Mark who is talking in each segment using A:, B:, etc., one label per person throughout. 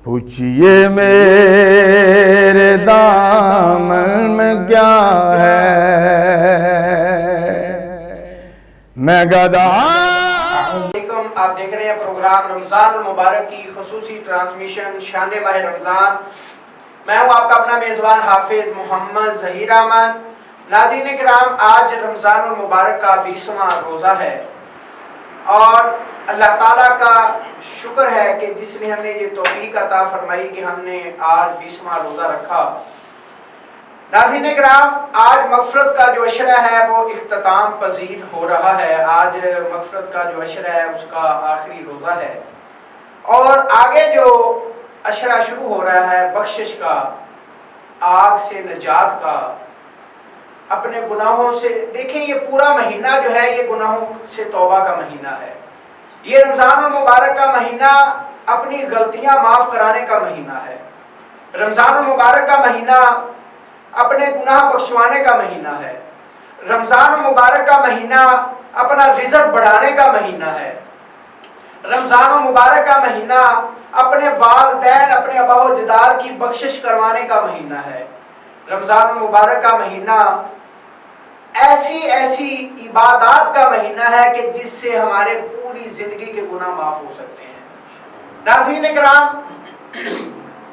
A: پوچھئے میرے دامن میں کیا ہے، میں گدا۔
B: آپ دیکھ رہے ہیں پروگرام رمضان المبارک کی خصوصی ٹرانسمیشن شان ماہ رمضان۔ میں ہوں آپ کا اپنا میزبان حافظ محمد ظہیر احمد۔ ناظرین کرام، آج رمضان المبارک کا 20واں روزہ ہے اور اللہ تعالیٰ کا شکر ہے کہ جس نے ہمیں یہ توفیق عطا فرمائی کہ ہم نے آج 20واں روزہ رکھا۔ ناظرین کرام، آج مغفرت کا جو عشرہ ہے وہ اختتام پذیر ہو رہا ہے۔ آج مغفرت کا جو عشرہ ہے اس کا آخری روزہ ہے اور آگے جو عشرہ شروع ہو رہا ہے بخشش کا، آگ سے نجات کا، اپنے گناہوں سے۔ دیکھیں یہ پورا مہینہ جو ہے یہ گناہوں سے توبہ کا مہینہ ہے۔ یہ رمضان المبارک کا مہینہ اپنی غلطیاں معاف کرانے کا مہینہ ہے۔ رمضان المبارک کا مہینہ اپنے گناہ بخشوانے کا مہینہ ہے۔ رمضان المبارک کا مہینہ اپنا رزق بڑھانے کا مہینہ ہے۔ رمضان المبارک کا مہینہ اپنے والدین، اپنے آبا و اجداد کی بخشش کروانے کا مہینہ ہے۔ رمضان المبارک کا مہینہ ایسی عبادات کا مہینہ ہے کہ جس سے ہمارے پوری زندگی کے گناہ معاف ہو سکتے ہیں۔ ناظرین کرام،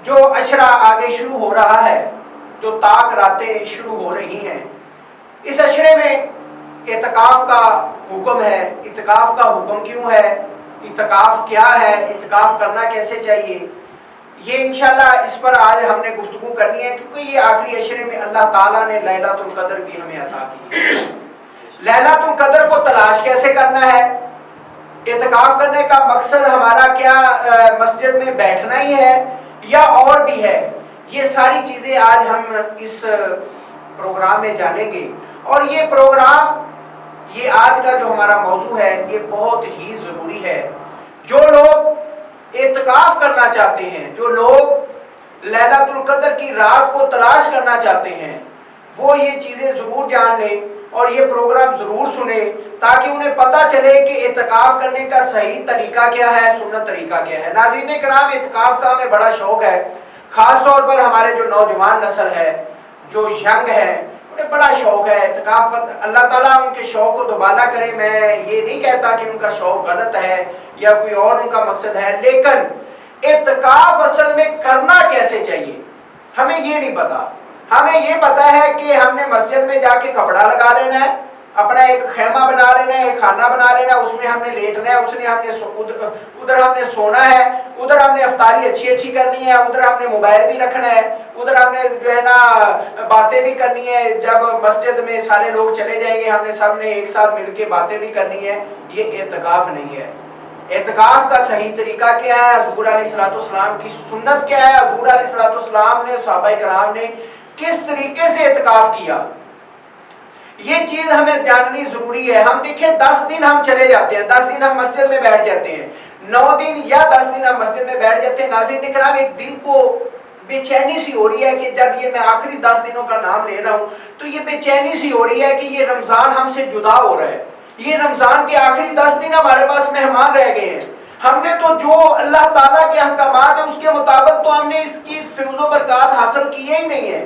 B: جو عشرہ آگے شروع ہو رہا ہے، جو طاق راتیں شروع ہو رہی ہیں، اس عشرے میں اعتکاف کا حکم ہے۔ اعتکاف کا حکم کیوں ہے؟ اعتکاف کیا ہے؟ اعتکاف کرنا کیسے چاہیے؟ یہ انشاءاللہ اس پر آج ہم نے گفتگو کرنی ہے، کیونکہ یہ آخری عشرے میں اللہ تعالیٰ نے لیلۃ القدر بھی ہمیں عطا کی ہے۔ لیلۃ القدر کو تلاش کیسے کرنا ہے؟ اعتکاف کرنے کا مقصد ہمارا کیا مسجد میں بیٹھنا ہی ہے یا اور بھی ہے؟ یہ ساری چیزیں آج ہم اس پروگرام میں جانیں گے، اور یہ پروگرام، یہ آج کا جو ہمارا موضوع ہے یہ بہت ہی ضروری ہے۔ جو لوگ اعتکاف کرنا چاہتے ہیں، جو لوگ لیلۃ القدر کی رات کو تلاش کرنا چاہتے ہیں، وہ یہ چیزیں ضرور جان لیں اور یہ پروگرام ضرور سنیں، تاکہ انہیں پتہ چلے کہ اعتکاف کرنے کا صحیح طریقہ کیا ہے، سنت طریقہ کیا ہے۔ ناظرین کرام، اعتکاف کا ہمیں بڑا شوق ہے، خاص طور پر ہمارے جو نوجوان نسل ہے، جو ینگ ہے، انہیں بڑا شوق ہے اعتکاف پر۔ اللہ تعالیٰ ان کے شوق کو دوبالا کرے۔ میں یہ نہیں کہتا کہ ان کا شوق غلط ہے یا کوئی اور ان کا مقصد ہے، لیکن اعتکاف اصل میں کرنا کیسے چاہیے ہمیں یہ نہیں پتا۔ ہمیں یہ پتا ہے کہ ہم نے مسجد میں جا کے کپڑا لگا لینا ہے، اپنا ایک خیمہ بنا لینا ہے، ایک خانہ بنا لینا ہے، اس میں ہم نے لیٹنا ہے، ادھر ہم نے سونا ہے، ادھر ہم نے افطاری اچھی کرنی ہے، ادھر ہم نے موبائل بھی رکھنا ہے، ادھر ہم نے جو ہے نا باتیں بھی کرنی ہے۔ جب مسجد میں سارے لوگ چلے جائیں گے ہم نے سب نے ایک ساتھ مل کے باتیں بھی کرنی ہے۔ یہ اعتکاف نہیں ہے۔ اعتکاف کا صحیح طریقہ کیا ہے؟ حضور علیہ الصلوۃ والسلام کی سنت کیا ہے؟ حضور علیہ الصلوۃ والسلام نے، صحابہ کرام نے کس طریقے سے اعتکاف کیا؟ یہ چیز ہمیں جاننی ضروری ہے۔ ہم دیکھیں 10 دن ہم چلے جاتے ہیں، 10 دن ہم مسجد میں بیٹھ جاتے ہیں، 9 دن یا 10 دن ہم مسجد میں بیٹھ جاتے ہیں۔ ناظرین کرام، ایک دل کو بے چینی سی ہو رہی ہے کہ جب یہ میں آخری 10 دنوں کا نام لے رہا ہوں تو یہ بے چینی سی ہو رہی ہے کہ یہ رمضان ہم سے جدا ہو رہا ہے۔ یہ رمضان کے آخری 10 دن ہمارے پاس مہمان رہ گئے ہیں۔ ہم نے تو جو اللہ تعالیٰ کے احکامات ہیں اس کے مطابق تو ہم نے اس کی فیض و برکات حاصل کیے ہی نہیں ہیں۔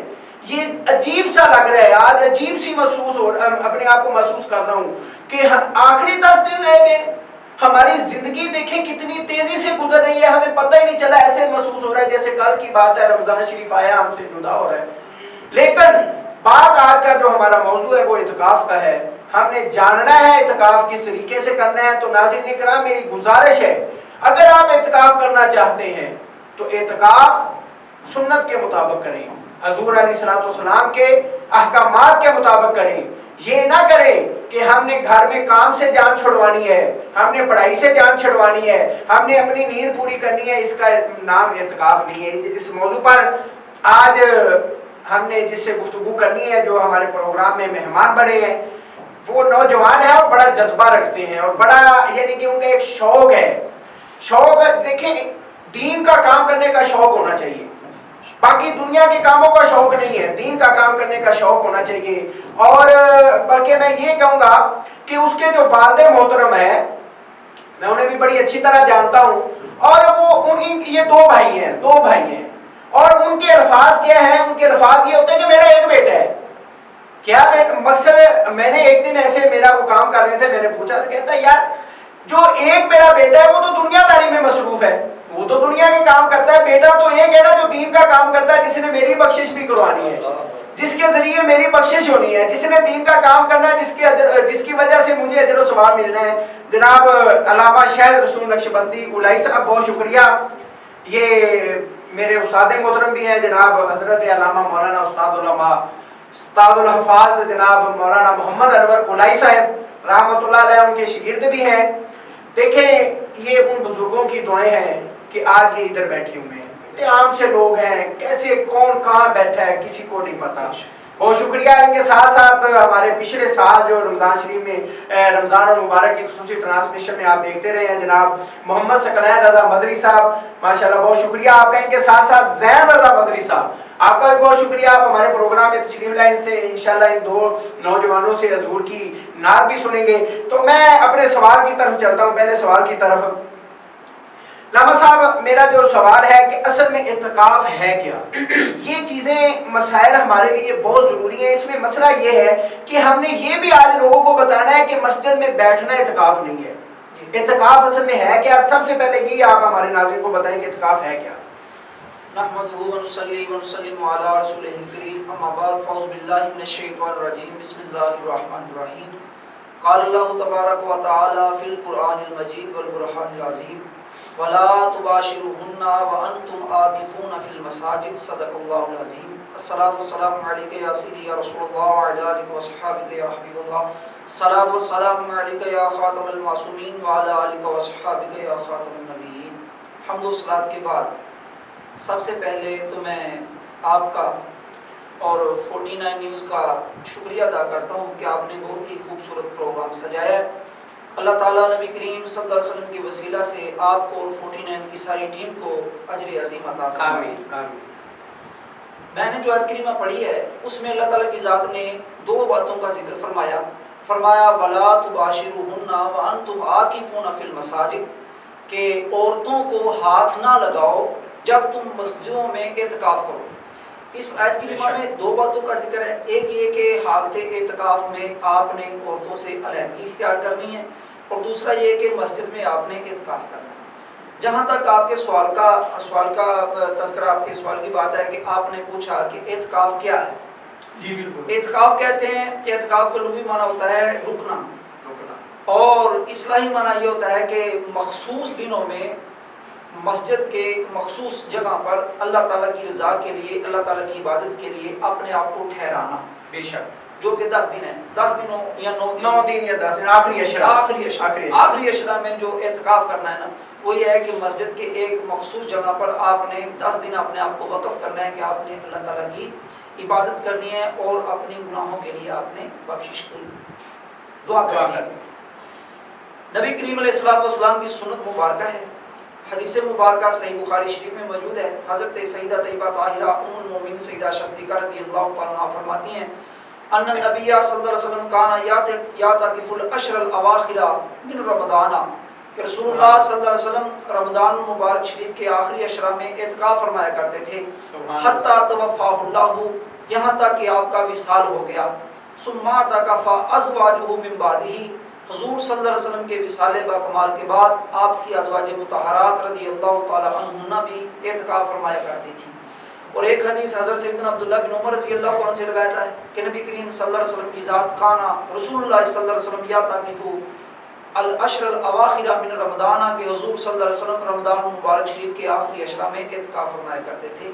B: یہ عجیب سا لگ رہا ہے، آج عجیب سی محسوس ہو رہا ہے، اپنے آپ کو محسوس کر رہا ہوں کہ آخری 10 دن رہ گئے۔ ہماری زندگی دیکھیں کتنی تیزی سے گزر رہی ہے، ہمیں پتہ ہی نہیں چلا، ایسے محسوس ہو رہا ہے جیسے کل کی بات ہے، رمضان شریف آیا ہم سے جدا ہو رہا ہے۔ لیکن بات آج کا جو ہمارا موضوع ہے وہ اعتکاف کا ہے۔ ہم نے جاننا ہے اعتکاف کس طریقے سے کرنا ہے۔ تو ناظرین کرام، میری گزارش ہے، اگر آپ اعتکاف کرنا چاہتے ہیں تو اعتکاف سنت کے مطابق کریں، حضور علیہ الصلوۃ والسلام کے احکامات کے مطابق کریں۔ یہ نہ کریں کہ ہم نے گھر میں کام سے جان چھڑوانی ہے، ہم نے پڑھائی سے جان چھڑوانی ہے، ہم نے اپنی نیند پوری کرنی ہے۔ اس کا نام اعتکاف نہیں ہے۔ اس موضوع پر آج ہم نے جس سے گفتگو کرنی ہے، جو ہمارے پروگرام میں مہمان بنے ہیں، وہ نوجوان ہیں اور بڑا جذبہ رکھتے ہیں اور بڑا یعنی کہ ان کا ایک شوق ہے۔ شوق دیکھیں، دین کا کام کرنے کا شوق ہونا چاہیے، باقی دنیا کے کاموں کا شوق نہیں ہے، دین کا کام کرنے کا شوق ہونا چاہیے۔ اور بلکہ میں یہ کہوں گا کہ اس کے جو والد محترم ہیں، میں انہیں بھی بڑی اچھی طرح جانتا ہوں، اور وہ یہ دو بھائی ہیں اور ان کے الفاظ کیا ہیں؟ ان کے الفاظ یہ ہوتے ہیں کہ میرا ایک بیٹا ہے. کیا مقصد؟ میں نے ایک دن ایسے میرا وہ کام کر رہے تھے، میں نے پوچھا تو کہتا ہے یار جو ایک میرا بیٹا ہے وہ تو دنیا داری میں مصروف ہے، وہ تو دنیا کے کام کرتا ہے، بیٹا تو ایک ہے نا جو دین کا کام کرتا ہے، جس نے میری بخشش بھی کروانی ہے، جس کے ذریعے میری بخشش ہونی ہے، جس نے دین کا کام کرنا ہے، جس کی وجہ سے مجھے اجر و ثواب ملنا ہے. جناب علامہ شہد رسول نقشبندی اولائی صاحب بہت شکریہ. یہ میرے استاد محترم بھی ہیں جناب حضرت علامہ مولانا استاد الحفاظ جناب مولانا محمد انور اولائی صاحب رحمۃ اللہ علیہ، ان کے شاگرد بھی ہیں. دیکھیں یہ ان بزرگوں کی دعائیں ہیں کہ آج یہ ادھر بیٹھے ہوئے ہیں، اتنے عام سے لوگ ہیں، کیسے کون کہاں بیٹھا ہے کسی کو نہیں پتا. بہت شکریہ. ان کے ساتھ ساتھ ہمارے پچھلے سال جو رمضان شریف میں رمضان المبارک کی خصوصی ٹرانسمیشن میں آپ دیکھتے رہے ہیں جناب محمد ثقلین رضا مدری صاحب، ماشاءاللہ بہت شکریہ آپ کا. ان کے ساتھ ساتھ زین رضا مدری صاحب، آپ کا بھی بہت شکریہ. آپ ہمارے پروگرام میں تشریف لائیں. سے انشاءاللہ ان دو نوجوانوں سے حضور کی نعت بھی سنیں گے. تو میں اپنے سوال کی طرف چلتا ہوں. پہلے سوال کی طرف علامہ صاحب، میرا جو سوال ہے کہ اصل میں اعتکاف ہے کیا؟ یہ چیزیں مسائل ہمارے لیے بہت ضروری ہیں. اس میں مسئلہ یہ ہے کہ ہم نے یہ بھی آج لوگوں کو بتانا ہے کہ مسجد میں بیٹھنا اعتکاف نہیں ہے. اعتکاف اصل میں ہے کیا؟ سب سے پہلے یہ آپ ہمارے ناظرین کو بتائیں کہ اعتکاف ہے کیا؟
C: نحمده ونصلي ونسلم على رسوله الكريم اما بعد فاعوذ بالله من الشيطان الرجيم بسم الله الرحمن الرحيم قال الله تبارك وتعالى في القرآن المجيد والبرهان العظيم ولا تباشروهن وانتم عاكفون في المساجد صدق الله العظيم. الصلاة والسلام عليك يا سيدي يا رسول الله وعلى آلك وصحابك يا حبيب الله. الصلاة والسلام عليك يا خاتم المعصومين وعلى آلك وصحابك يا خاتم النبيين. حمد و صلاۃ کے بعد سب سے پہلے تو میں آپ کا اور 49 نیوز کا شکریہ ادا کرتا ہوں کہ آپ نے بہت ہی خوبصورت پروگرام سجایا ہے. اللہ تعالیٰ نبی کریم صلی اللہ علیہ وسلم کے وسیلہ سے آپ کو اور 49 کی ساری ٹیم کو اجر عظیم عطا فرمائے. آمین. میں نے جو آیت کریمہ پڑھی ہے اس میں اللہ تعالیٰ کی ذات نے دو باتوں کا ذکر فرمایا وَلَا تُبَاشِرُوهُنَّ وَأَنْتُمْ عَاكِفُونَ فِي الْمَسَاجِدِ، کہ عورتوں کو ہاتھ نہ لگاؤ جب تم مسجدوں میں اعتکاف کرو. اس آیت کریمہ میں دو باتوں کا ذکر ہے. ایک یہ کہ حالت اعتکاف میں آپ نے عورتوں سے علیحدگی اختیار کرنی ہے، اور دوسرا یہ کہ مسجد میں آپ نے اعتکاف کرنا ہے. جہاں تک آپ کے سوال کا تذکرہ، آپ کے سوال کی بات ہے کہ آپ نے پوچھا کہ اعتکاف کیا ہے.
B: جی بالکل.
C: اعتکاف کہتے ہیں، اعتکاف کا لغوی معنی ہوتا ہے رکنا، اور اصطلاحی معنی یہ ہوتا ہے کہ مخصوص دنوں میں مسجد کے ایک مخصوص جگہ پر اللہ تعالیٰ کی رضا کے لیے، اللہ تعالیٰ کی عبادت کے لیے اپنے آپ کو ٹھہرانا. بے شک. جو کہ 10 دن ہے، 10 دنوں یا 9 دن
B: یا 10 دن، آخری اشرا
C: میں جو اعتکاف کرنا ہے نا، وہ یہ ہے کہ مسجد کے ایک مخصوص جگہ پر آپ نے 10 دن اپنے آپ کو وقف کرنا ہے کہ آپ نے اللہ تعالیٰ کی عبادت کرنی ہے اور اپنی گناہوں کے لیے آپ نے بخشش کی دعا کرنی ہے. نبی کریم علیہ الصلوۃ والسلام کی سنت مبارکہ ہے، حدیث مبارکہ صحیح بخاری شریف میں موجود ہے. حضرت سیدہ طیبہ طاہرہ ام المومنین سیدہ صدیقہ رضی اللہ تعالی عنہا فرماتی ہیں ان النبی صلی اللہ علیہ وسلم کان یعتکف العشر الاواخر من رمضان، کہ رسول اللہ صلی اللہ علیہ وسلم رمضان مبارک شریف کے آخری عشرہ میں اعتکاف فرمایا کرتے تھے. حتی توفاہ اللہ، یہاں تک کہ آپ کا وصال ہو گیا. ثم اعتکف ازواجہ من بعدہ، حضور صلی اللہ علیہ وسلم کے وصال با کمال کے بعد آپ کی ازواج مطہرات رضی اللہ تعالی عنہن بھی اعتکاف فرمایا کرتی تھیں. اور ایک حدیث حضرت سیدنا عبداللہ بن عمر رضی اللہ عنہ سے روایت ہے کہ نبی کریم صلی اللہ علیہ وسلم کی ذات کانا رسول اللہ صلی اللہ علیہ وسلم یعتکف العشر الاواخر من رمضان، کہ حضور صلی اللہ علیہ وسلم رمضان مبارک شریف کے آخری عشرہ میں اعتکاف فرمایا کرتے تھے.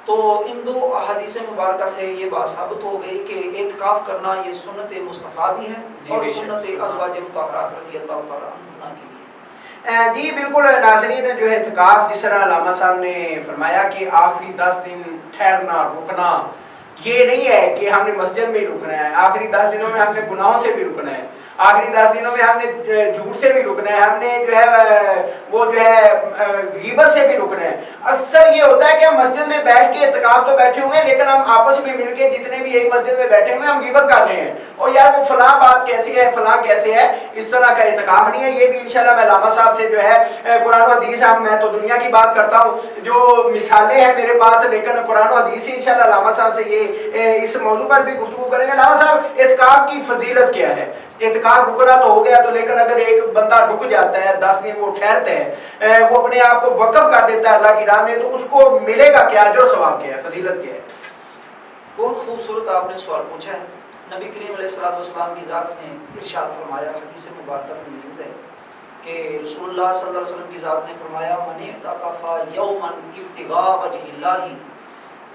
C: تو ان دو احادیث مبارکہ سے یہ بات ثابت ہو گئی کہ اعتکاف کرنا یہ سنت مصطفیٰ بھی ہے اور سنت ازواج مطہرات رضی اللہ تعالی عنہ کی بھی ہے.
B: جی بالکل. ناظرین جو ہے اعتکاف، جس طرح علامہ صاحب نے فرمایا کہ آخری 10 دن ٹھہرنا، رکنا، یہ نہیں ہے کہ ہم نے مسجد میں ہی رکنا ہے، آخری 10 دنوں میں ہم نے گناہوں سے بھی رکنا ہے، آخری 10 دنوں میں ہم نے جھوٹ سے بھی رکنا ہے، ہم نے جو ہے وہ جو ہے غیبت سے بھی رکنا ہے۔ اکثر یہ ہوتا ہے کہ ہم مسجد میں بیٹھ کے اعتکاف تو بیٹھے ہوئے ہیں، لیکن ہم آپس میں مل کے جتنے بھی ایک مسجد میں بیٹھے ہوئے ہیں ہم غیبت کر رہے ہیں، اور یار وہ فلاں بات کیسی ہے، فلاں کیسے ہے۔ اس طرح کا اعتکاف نہیں ہے۔ یہ بھی انشاءاللہ میں علامہ صاحب سے جو ہے قرآن و حدیث ہے، میں تو دنیا کی بات کرتا ہوں، جو مثالیں ہیں میرے پاس، لیکن قرآن و حدیث سے انشاءاللہ علامہ صاحب سے یہ اس موضوع پر بھی گفتگو کریں گے۔ علامہ صاحب اعتکاف کی فضیلت کیا ہے؟ اعتکاف رکنا تو ہو گیا تو، لیکن اگر ایک بندہ رک جاتا ہے 10 دن وہ ٹھہرتا ہے، وہ اپنے آپ کو وقف کر دیتا ہے اللہ کی راہ میں، تو اس کو ملے گا کیا؟ اجر و ثواب کیا ہے؟ فضیلت کیا ہے؟
C: بہت خوبصورت آپ نے سوال پوچھا ہے۔ نبی کریم علیہ الصلوۃ والسلام کی ذات نے ارشاد فرمایا، حدیث مبارکہ میں موجود ہے کہ رسول اللہ صلی اللہ علیہ وسلم کی ذات نے فرمایا من اعتکف یوما ابتغاء وجہ اللہ،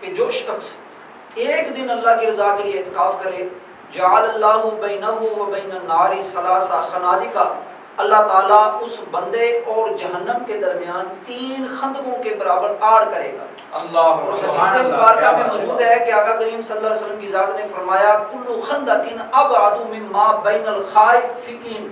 C: کہ جو شخص ایک دن اللہ کی رضا کے لیے اعتکاف کرے، جعل اللہ بینہ و بین النار ثلاث خنادق، اللہ تعالیٰ اس بندے اور جہنم کے درمیان 3 خندقوں کے برابر آڑ کرے گا۔
B: اللہ،
C: اور حدیث مبارکہ میں موجود ہے کہ آقا کریم صلی اللہ علیہ وسلم کی ذات نے فرمایا کل خندق ابعد مما بین الخائفین،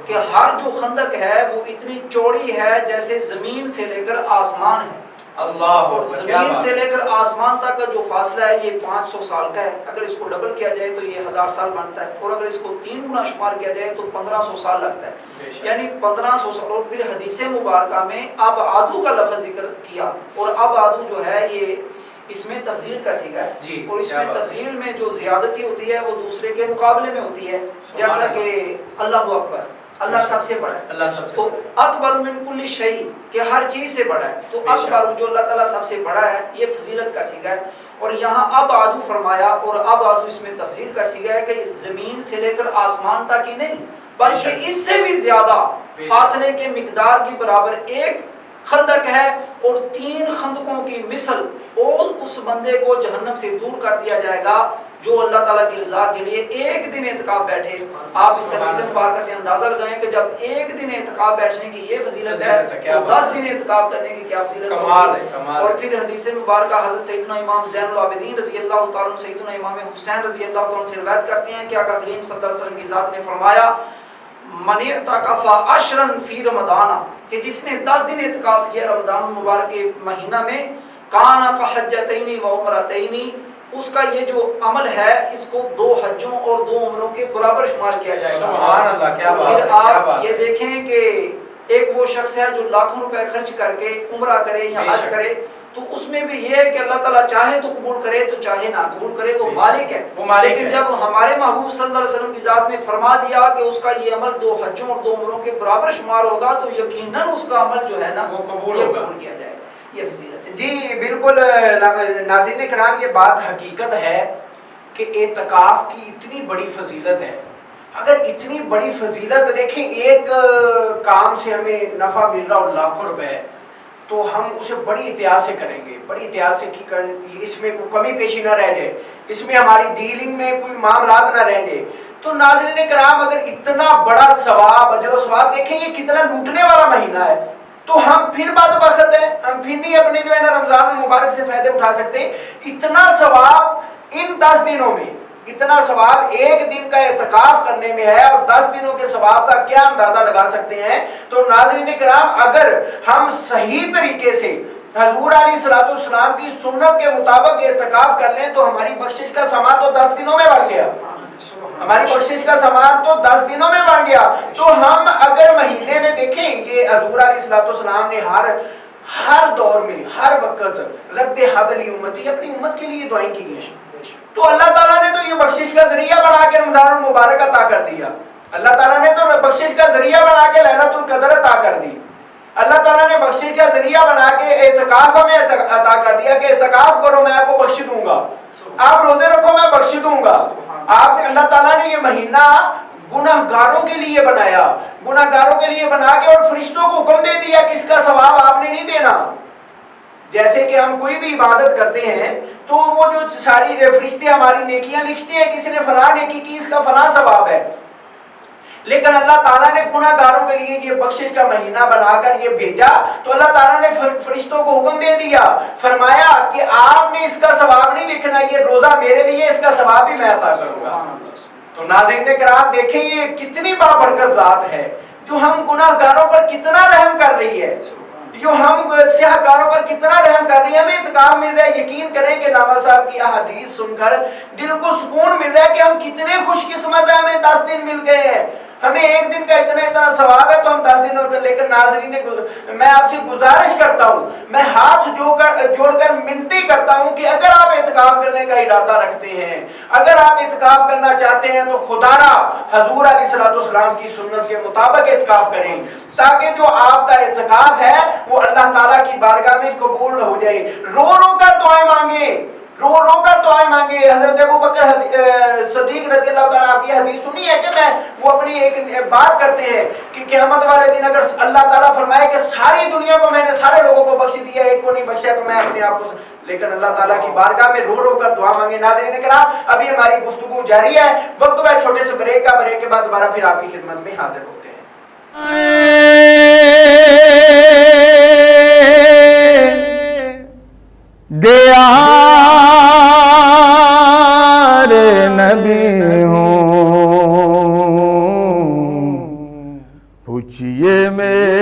C: کہ ہر جو خندق ہے وہ اتنی چوڑی ہے جیسے زمین سے لے کر آسمان ہے۔
B: اللہ،
C: اور زمین سے لے کر آسمان تک کا جو فاصلہ ہے یہ 500 سال کا ہے، اگر اس کو ڈبل کیا جائے تو یہ 1000 سال بنتا ہے، اور اگر اس کو 3 گنا شمار کیا جائے تو 1500 سال لگتا ہے، یعنی 1500 سال۔ اور پھر حدیث مبارکہ میں اب آدو کا لفظ ذکر کیا، اور اب آدو جو ہے یہ اس میں تفضیل کا صیغہ ہے، اور اس میں تفضیل میں جو زیادتی ہوتی ہے وہ دوسرے کے مقابلے میں ہوتی ہے، جیسا کہ اللہ اکبر، اللہ سب سے بڑا ہے،
B: اللہ سب سے
C: تو اکبر من کل شیء، کہ ہر چیز سے بڑا ہے، تو اکبر جو اللہ تعالیٰ سب سے بڑا ہے، یہ فضیلت کا صیغہ ہے۔ اور یہاں اب آدو فرمایا، اور اب آدو اس میں تفضیل کا صیغہ ہے کہ زمین سے لے کر آسمان تک ہی نہیں بلکہ اس سے بھی زیادہ فاصلے کے مقدار کی برابر ایک خندق ہے، اور 3 خندقوں کی مثل، اور اس بندے کو جہنم سے دور کر دیا جائے گا جو اللہ تعالیٰ کی رضا کے لیے ایک دن اعتکاف بیٹھے۔ آپ اس حدیث مبارکہ سے اندازہ لگائیں کہ جب ایک دن اعتکاف بیٹھنے کی یہ فضیلت ہے تو 10 دن اعتکاف کرنے کی کیا فضیلت ہے۔ اور پھر حدیث مبارکہ حضرت سیدنا امام زین العابدین رضی اللہ تعالیٰ عنہ، سیدنا امام حسین رضی اللہ تعالیٰ عنہ سے روایت کرتے ہیں کہ آقا کریم صلی اللہ علیہ وسلم کی ذات نے فرمایا من اعتکف 10 فی رمضان، کہ جس نے 10 دن اعتکاف کیا رمضان مبارک کے مہینہ میں، کانا کحجتین و عمرتین، اس کا یہ جو عمل ہے اس کو 2 حجوں اور 2 عمروں کے برابر شمار کیا جائے گا۔
B: سبحان اللہ، کیا بات ہے۔
C: پھر آپ یہ دیکھیں کہ ایک وہ شخص ہے جو لاکھوں روپے خرچ کر کے عمرہ کرے یا حج کرے، تو اس میں بھی یہ ہے کہ اللہ تعالیٰ چاہے تو قبول کرے تو چاہے نہ قبول کرے، وہ مالک ہے۔ لیکن جب ہمارے محبوب صلی اللہ علیہ وسلم کی ذات نے فرما دیا کہ اس کا یہ عمل 2 حجوں اور 2 عمروں کے برابر شمار ہوگا، تو یقیناً اس کا عمل جو ہے نا
B: وہ قبول ہوگا،
C: قبول کیا جائے گا۔ یہ فضیلت ہے۔
B: جی بالکل ناظرین کرام، یہ بات حقیقت ہے کہ اعتکاف کی اتنی بڑی فضیلت ہے۔ اگر اتنی بڑی فضیلت، دیکھیں ایک کام سے ہمیں نفع مل رہا ہو لاکھوں روپے، تو ہم اسے بڑی احتیاط سے کریں گے، بڑی احتیاط سے اس میں کوئی کمی پیشی نہ رہ جائے، اس میں ہماری ڈیلنگ میں کوئی معاملات نہ رہ جائے۔ تو ناظرین کرام، اگر اتنا بڑا ثواب، اجر و ثواب، دیکھیں یہ کتنا لوٹنے والا مہینہ ہے، تو ہم پھر بات بخت ہے، ہم پھر نہیں اپنے جو ہے نا رمضان المبارک سے فائدے اٹھا سکتے۔ اتنا ثواب ان 10 دنوں میں، اتنا ثواب ایک دن کا اعتکاف کرنے میں ہے، اور 10 دنوں کے ثواب کا کیا اندازہ لگا سکتے ہیں۔ تو ناظرین کرام، اگر ہم صحیح طریقے سے حضور علیہ الصلوۃ والسلام کی سنت کے مطابق اعتکاف کر لیں تو ہماری بخشش کا سامان تو 10 دنوں میں بن گیا، ہماری بخشش کا سامان تو 10 دنوں میں بن گیا۔ تو ہم اگر مہینے میں دیکھیں، یہ حضور علیہ الصلوۃ والسلام نے ہر دور میں، ہر وقت رب ہب لی امتی، اپنی امت کے لیے دعائیں کی ہیں، تو اللہ تعالیٰ نے تو یہ بخشش کا ذریعہ بنا کے رمضان المبارک عطا کر دیا، اللہ تعالیٰ نے تو بخشش کا ذریعہ بنا کے لیلۃ القدر عطا کر دی، اللہ تعالیٰ نے بخشش کا ذریعہ بنا کے اعتکاف ہمیں عطا کر دیا کہ اعتکاف کرو میں آپ کو بخش دوں گا، آپ روزے رکھو میں بخش دوں گا۔ آپ نے، اللہ تعالیٰ نے یہ مہینہ گناہ گاروں کے لیے بنایا، گناہ گاروں کے لیے بنا کے، اور فرشتوں کو حکم دے دیا کہ اس کا ثواب آپ نے نہیں دینا۔ جیسے کہ ہم کوئی بھی عبادت کرتے ہیں تو وہ جو ساری فرشتے ہماری نیکیاں لکھتے ہیں، کسی نے فلاں نیکی کی، اس کا فلاں ثواب ہے، لیکن اللہ تعالیٰ نے گناہگاروں کے لیے یہ بخشش کا مہینہ بنا کر یہ بھیجا تو اللہ تعالیٰ نے فرشتوں کو حکم دے دیا، فرمایا کہ آپ نے اس کا ثواب نہیں لکھنا، یہ روزہ میرے لیے، اس کا ثواب بھی میں عطا کروں گا۔ تو ناظرین کرام دیکھیں یہ کتنی بابرکت ذات ہے جو ہم گناہگاروں پر کتنا رحم کر رہی ہے، جو ہم سیاہ کاروں پر کتنا رحم کر رہی ہے، ہمیں اعتقاد مل رہا ہے۔ یقین کریں کہ علامہ صاحب کی احادیث سن کر دل کو سکون مل رہا ہے کہ ہم کتنے خوش قسمت ہیں، ہمیں 10 دن مل گئے ہیں، ہمیں ایک دن کا اتنا ثواب ہے تو ہم 10 دن اور کر۔ لیکن ناظرین میں آپ سے گزارش کرتا ہوں، میں ہاتھ جوڑ کر منتی کرتا ہوں کہ اگر آپ اعتکاف کرنے کا ارادہ رکھتے ہیں، اگر آپ اعتکاف کرنا چاہتے ہیں تو خدا را حضور علیہ السلام کی سنت کے مطابق اعتکاف کریں، تاکہ جو آپ کا اعتکاف ہے وہ اللہ تعالیٰ کی بارگاہ میں قبول ہو جائے۔ رو رو کر دعائیں مانگیں، رو رو کر دعائیں مانگے۔ حضرت ابو بکر صدیق رضی اللہ تعالیٰ آپ کی حدیث سنی ہے کہ میں وہ اپنی ایک بات کرتے ہیں کہ قیامت والے دن اگر اللہ تعالیٰ فرمائے کہ ساری دنیا کو میں نے سارے لوگوں کو بخش دیا، ایک کو نہیں بخشا، تو میں اپنے آپ کو، لیکن اللہ تعالیٰ کی بارگاہ میں رو رو کر دعا مانگے۔ ناظرین کرام ابھی ہماری گفتگو جاری ہے، وقت ہوا چھوٹے سے بریک کا، بریک کے بعد دوبارہ پھر آپ کی خدمت میں حاضر ہوتے ہیں۔
A: دیار نبی ہوں، پوچھئے میں